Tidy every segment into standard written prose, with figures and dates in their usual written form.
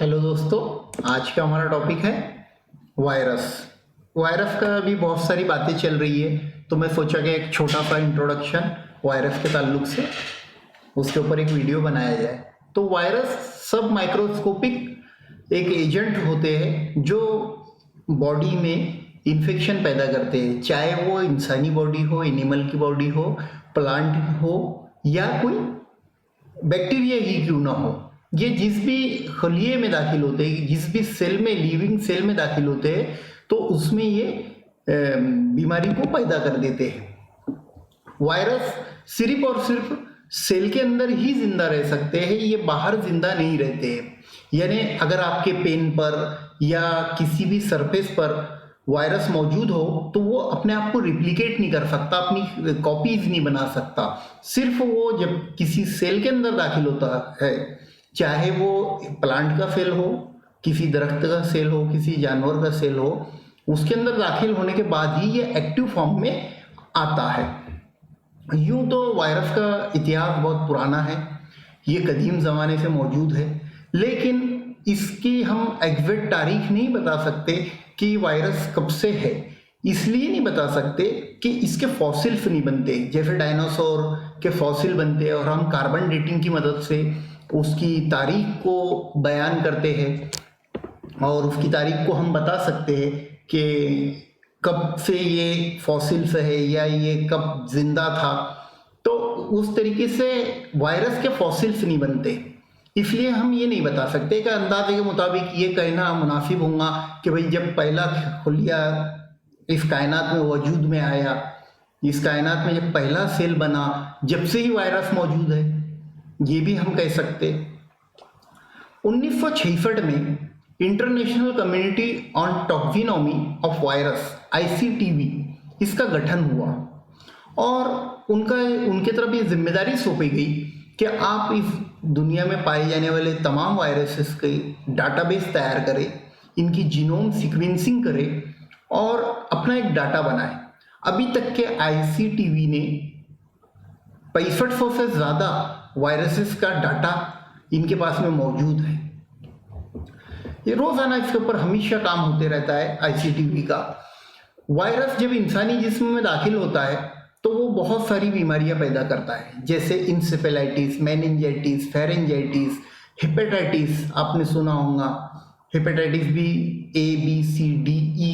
Hello दोस्तों, आज का हमारा टॉपिक है वायरस। वायरस का भी बहुत सारी बातें चल रही है, तो मैं सोचा कि एक छोटा सा इंट्रोडक्शन वायरस के ताल्लुक से उसके ऊपर एक वीडियो बनाया जाए। तो वायरस सब माइक्रोस्कोपिक एक एजेंट होते हैं जो बॉडी में इन्फेक्शन पैदा करते हैं, चाहे वो इंसानी बॉडी हो, एनिमल की बॉडी हो, प्लांट हो या कोई बैक्टीरिया ही क्यों ना हो। ये जिस भी खलिए में दाखिल होते हैं, जिस भी सेल में, लिविंग सेल में दाखिल होते हैं, तो उसमें ये बीमारी को पैदा कर देते हैं। वायरस सिर्फ और सिर्फ सेल के अंदर ही जिंदा रह सकते हैं, ये बाहर जिंदा नहीं रहते हैं। यानी अगर आपके पेन पर या किसी भी सरफेस पर वायरस मौजूद हो तो वो अपने आप को रिप्लिकेट नहीं कर सकता, अपनी कॉपीज नहीं बना सकता। सिर्फ वो जब किसी सेल के अंदर दाखिल होता है, चाहे वो प्लांट का सेल हो, किसी दरख्त का सेल हो, किसी जानवर का सेल हो, उसके अंदर दाखिल होने के बाद ही ये एक्टिव फॉर्म में आता है। यूं तो वायरस का इतिहास बहुत पुराना है, ये कदीम ज़माने से मौजूद है, लेकिन इसकी हम एग्जैक्ट तारीख नहीं बता सकते कि वायरस कब से है। इसलिए नहीं बता सकते कि इसके फॉसिल्स नहीं बनते। जैसे डायनासोर के फॉसिल बनते हैं और हम कार्बन डेटिंग की मदद से उसकी तारीख को बयान करते हैं और उसकी तारीख को हम बता सकते हैं कि कब से ये फॉसिल्स है या ये कब जिंदा था। तो उस तरीके से वायरस के फॉसिल्स नहीं बनते, इसलिए हम ये नहीं बता सकते कि अंदाजे के मुताबिक ये कहना मुनासिब होगा कि भाई जब पहला खुलिया इस कायनात में वजूद में आया, इस कायनात में जब पहला सेल बना, जब से ही वायरस मौजूद है, ये भी हम कह सकते। 1966 में international community on taxonomy of virus ICTV इसका गठन हुआ और उनके तरफ ये जिम्मेदारी सौंपी गई कि आप इस दुनिया में पाए जाने वाले तमाम वायरसेस के डाटाबेस तैयार करें, इनकी जीनोम सीक्वेंसिंग करें और अपना एक डाटा बनाएं। अभी तक के ICTV ने 6500 से ज़्यादा वायरसेस का डाटा इनके पास में मौजूद है। ये रोज़ाना इसके ऊपर हमेशा काम होते रहता है ICTV का। वायरस जब इंसानी जिस्म में दाखिल होता है तो वो बहुत सारी बीमारियां पैदा करता है, जैसे इंसेफेलाइटिस, मेनिंजाइटिस, फेरेंजाइटिस, हेपेटाइटिस। आपने सुना होगा, हेपेटाइटिस भी A, B, C, D, E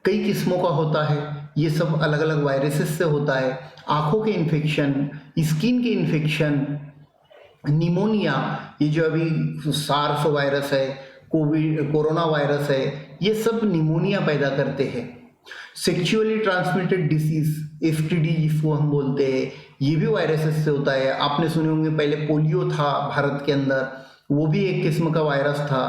कई किस्मों का होता है। ये सब अलग अलग वायरसेस से होता है। आँखों के इन्फेक्शन, स्किन के इन्फेक्शन, निमोनिया, ये जो अभी सार्स वायरस है, कोरोना वायरस है, ये सब निमोनिया पैदा करते हैं। सेक्सुअली ट्रांसमिटेड डिसीज STD जिसको हम बोलते हैं, ये भी वायरसेस से होता है। आपने सुने होंगे पहले पोलियो था भारत के अंदर, वो भी एक किस्म का वायरस था।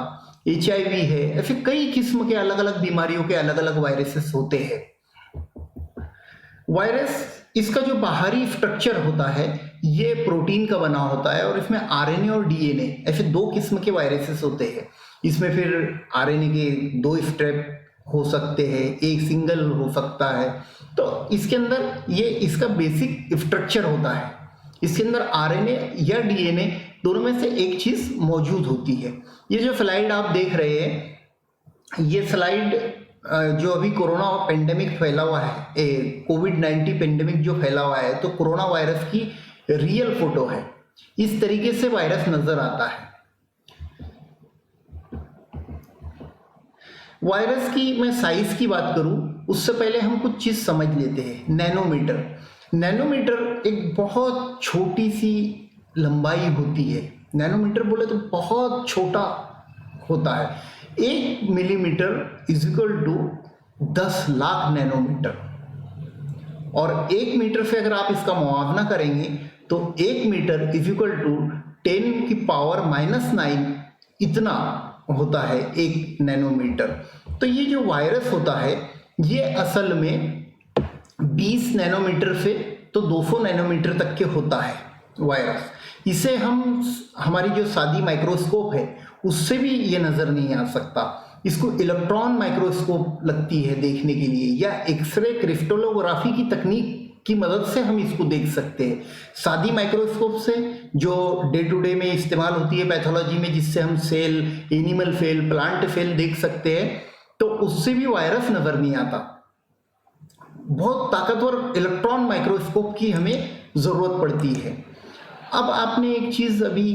HIV है, ऐसे कई किस्म के अलग अलग बीमारियों के अलग अलग वायरसेस होते हैं। वायरस, इसका जो बाहरी स्ट्रक्चर होता है ये प्रोटीन का बना होता है और इसमें RNA और DNA ऐसे दो किस्म के वायरसेस होते हैं। इसमें फिर RNA के 2 स्ट्रैप हो सकते हैं, एक सिंगल हो सकता है। तो इसके अंदर ये इसका बेसिक स्ट्रक्चर होता है। इसके अंदर RNA या DNA दोनों में से एक चीज मौजूद होती है। ये जो स्लाइड आप देख रहे हैं, ये स्लाइड जो अभी कोरोना पेंडेमिक फैला हुआ है, कोविड-19 पेंडेमिक जो फैला हुआ है, तो कोरोना वायरस की रियल फोटो है। इस तरीके से वायरस नजर आता है। वायरस की मैं साइज की बात करूं उससे पहले हम कुछ चीज समझ लेते हैं। नैनोमीटर, नैनोमीटर एक बहुत छोटी सी लंबाई होती है। नैनोमीटर बोले तो बहुत छोटा होता है। 1 millimetre is equal to 10 lakh nanometre, और 1 मीटर से अगर आप इसका मुआवना करेंगे तो 1 मीटर इज इक्वल टू 10 की पावर -9 इतना होता है 1 नैनोमीटर। तो ये जो वायरस होता है ये असल में 20 नैनोमीटर से तो 200 नैनोमीटर तक के होता है वायरस। इसे हम, हमारी जो सादी माइक्रोस्कोप है उससे भी ये नजर नहीं आ सकता। इसको इलेक्ट्रॉन माइक्रोस्कोप लगती है देखने के लिए, या एक्सरे क्रिस्टलोग्राफी की तकनीक की मदद से हम इसको देख सकते हैं। सादी माइक्रोस्कोप से जो डे टू डे में इस्तेमाल होती है पैथोलॉजी में, जिससे हम cell, animal cell, plant cell देख सकते हैं, तो उससे भी वायरस नजर नहीं आता। बहुत ताकतवर इलेक्ट्रॉन माइक्रोस्कोप की हमें जरूरत पड़ती है। अब आपने एक चीज अभी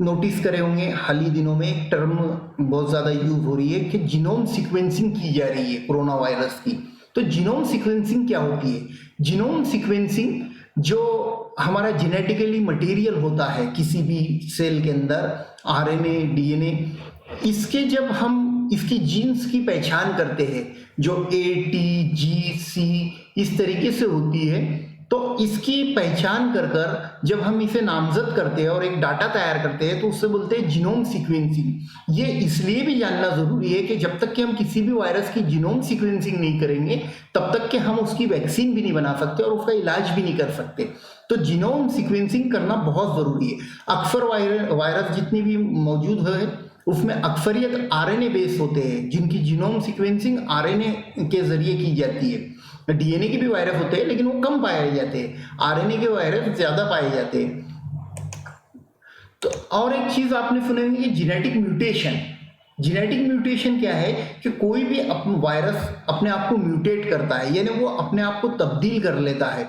नोटिस करे होंगे, हाल ही दिनों में एक टर्म बहुत ज्यादा यूज हो रही है कि जीनोम सीक्वेंसिंग की जा रही है कोरोना वायरस की। तो जीनोम सीक्वेंसिंग क्या होती है? जीनोम सीक्वेंसिंग जो हमारा जेनेटिकली मटेरियल होता है किसी भी सेल के अंदर, आरएनए, डीएनए, इसके जब हम इसकी जीन्स की पहचान करते हैं जो ए, टी, जी, सी इस तरीके से होती है, तो इसकी पहचान कर कर जब हम इसे नामजद करते हैं और एक डाटा तैयार करते हैं तो उससे बोलते हैं जीनोम सीक्वेंसिंग। ये इसलिए भी जानना जरूरी है कि जब तक कि हम किसी भी वायरस की जीनोम सीक्वेंसिंग नहीं करेंगे तब तक कि हम उसकी वैक्सीन भी नहीं बना सकते और उसका इलाज भी नहीं कर सकते। तो जीनोम सीक्वेंसिंग करना बहुत जरूरी है। अक्सर वायरस जितनी भी मौजूद है उसमें अक्सरियत आरएनए बेस होते हैं, जिनकी जीनोम सीक्वेंसिंग आरएनए के जरिए की जाती है। डीएनए के भी वायरस होते हैं लेकिन वो कम पाए जाते हैं, आरएनए के वायरस ज्यादा पाए जाते हैं। तो और एक चीज आपने सुनी होगी कि जेनेटिक म्यूटेशन। जेनेटिक म्यूटेशन क्या है कि कोई भी वायरस अपने आप को म्यूटेट करता है, यानी वो अपने आप को तब्दील कर लेता है।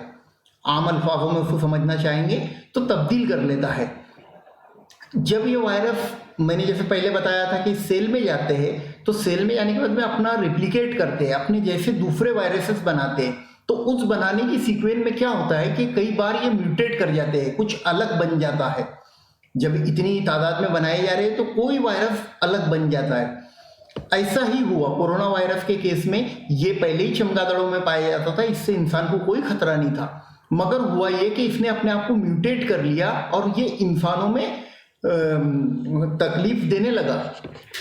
आम अल्फाजों में उसको समझना चाहेंगे तो तब्दील कर लेता है। जब ये वायरस, मैंने जैसे पहले बताया था कि सेल में जाते हैं तो सेल में जाने के बाद में अपना रिप्लिकेट करते हैं, अपने जैसे दूसरे वायरसेस बनाते हैं। तो उस बनाने की सीक्वेंस में क्या होता है कि कई बार ये म्यूटेट कर जाते हैं, कुछ अलग बन जाता है। जब इतनी तादाद में बनाए जा रहे हैं तो कोई वायरस अलग बन जाता है। ऐसा ही हुआ कोरोना वायरस के केस में। ये पहले ही चमगादड़ों में पाया जाता था, इससे इंसान को कोई खतरा नहीं था, मगर हुआ ये कि इसने अपने आप को म्यूटेट कर लिया और ये इंसानों में तकलीफ देने लगा।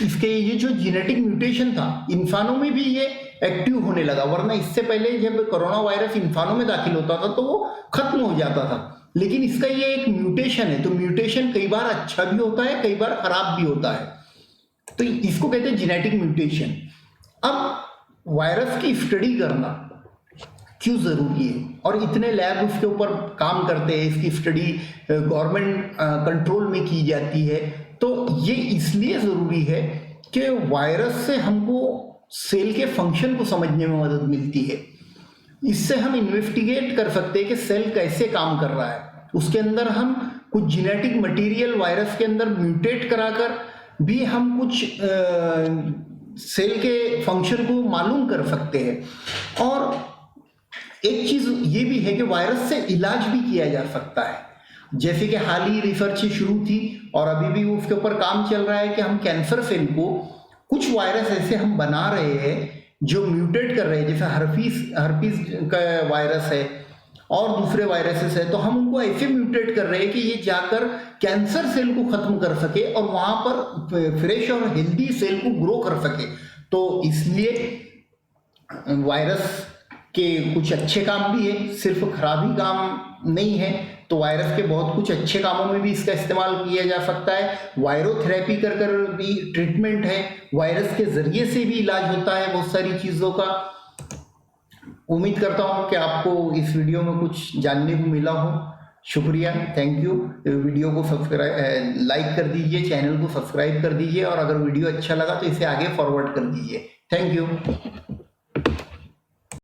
इसके ये जो जेनेटिक म्यूटेशन था इंसानों में भी ये एक्टिव होने लगा, वरना इससे पहले जब कोरोना वायरस इंसानों में दाखिल होता था तो वो खत्म हो जाता था। लेकिन इसका ये एक म्यूटेशन है, तो म्यूटेशन कई बार अच्छा भी होता है, कई बार खराब भी होता है, तो इसको कहते हैं जेनेटिक म्यूटेशन। अब वायरस की स्टडी करना क्यों जरूरी है और इतने लैब उसके ऊपर काम करते हैं, इसकी स्टडी गवर्नमेंट कंट्रोल में की जाती है, तो ये इसलिए जरूरी है कि वायरस से हमको सेल के फंक्शन को समझने में मदद मिलती है। इससे हम इन्वेस्टिगेट कर सकते हैं कि सेल कैसे काम कर रहा है। उसके अंदर हम कुछ जेनेटिक मटेरियल वायरस के अंदर म्यूटेट कराकर भी हम कुछ सेल के फंक्शन को मालूम कर सकते हैं। और एक चीज ये भी है कि वायरस से इलाज भी किया जा सकता है, जैसे कि हाल ही रिसर्च शुरू थी और अभी भी उसके ऊपर काम चल रहा है कि हम कैंसर सेल को, कुछ वायरस ऐसे हम बना रहे हैं जो म्यूटेट कर रहे हैं, जैसे हर्पीस का वायरस है और दूसरे वायरसेस है, तो हम उनको ऐसे म्यूटेट कर रहे हैं कि ये जाकर कैंसर सेल को खत्म कर सके और वहां पर फ्रेश और हेल्दी सेल को ग्रो कर सके। तो इसलिए वायरस के कुछ अच्छे काम भी है, सिर्फ खराबी काम नहीं है। तो वायरस के बहुत कुछ अच्छे कामों में भी इसका इस्तेमाल किया जा सकता है। वायरोथेरेपी कर कर भी ट्रीटमेंट है, वायरस के जरिए से भी इलाज होता है बहुत सारी चीज़ों का। उम्मीद करता हूँ कि आपको इस वीडियो में कुछ जानने को मिला हो। शुक्रिया, थैंक यू। वीडियो को लाइक कर दीजिए, चैनल को सब्सक्राइब कर दीजिए और अगर वीडियो अच्छा लगा तो इसे आगे फॉरवर्ड कर दीजिए। Thank you.